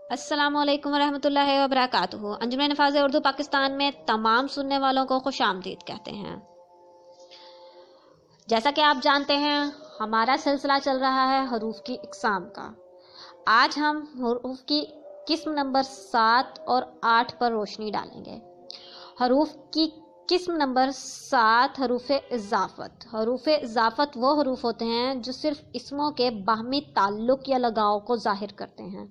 अस्सलाम वालेकुम वरहमतुल्लाहि वबरकातुहू। अंजुमन नफाज़ उर्दू पाकिस्तान में तमाम सुनने वालों को खुश आमदीद कहते हैं। जैसा कि आप जानते हैं, हमारा सिलसिला चल रहा है हरूफ की इक़साम का। आज हम हरूफ की किस्म नंबर 7 और 8 पर रोशनी डालेंगे। हरूफ की किस्म नंबर 7 हरूफ इज़ाफ़त। हरूफ इज़ाफ़त वो हरूफ होते हैं जो सिर्फ इसमों के बाहमी ताल्लुक़ या लगाव को ज़ाहिर करते हैं।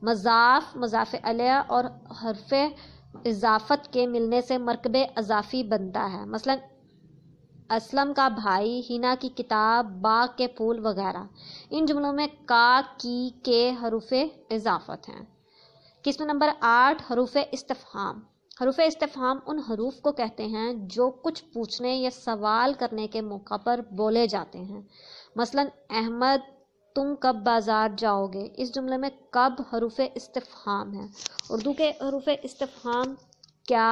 मज़ाफ़, मज़ाफ़ अलैह और हर्फ़ इज़ाफ़त के मिलने से मरकबे अज़ाफ़ी बनता है। मसलन असलम का भाई, हिना की किताब, बाग के फूल वगैरह। इन जुमलों में का, की, के हरूफ इज़ाफ़त हैं। किस्म नंबर 8 हरूफ इस्तिफ़हाम। हरूफ इस्तिफ़हाम उन हरूफ को कहते हैं जो कुछ पूछने या सवाल करने के मौका पर बोले जाते हैं। मसलन अहमद, तुम कब बाज़ार जाओगे। इस जुमले में कब हरूफ इस्तिफ़हाम है। उर्दू के हरूफ इस्तिफ़हाम क्या,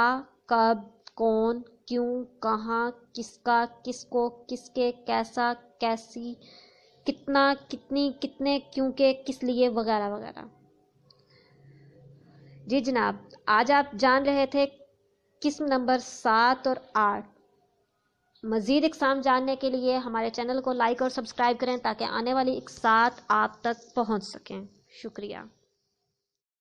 कब, कौन, क्यों, कहाँ, किसका, किसको, किसके, कैसा, कैसी, कितना, कितनी, कितने, क्यों के, किस लिए वगैरह वगैरह। जी जनाब, आज आप जान रहे थे किस्म नंबर 7 और 8। मज़ीद इक़साम जानने के लिए हमारे चैनल को लाइक और सब्सक्राइब करें ताकि आने वाली इक़सात आप तक पहुंच सकें। शुक्रिया।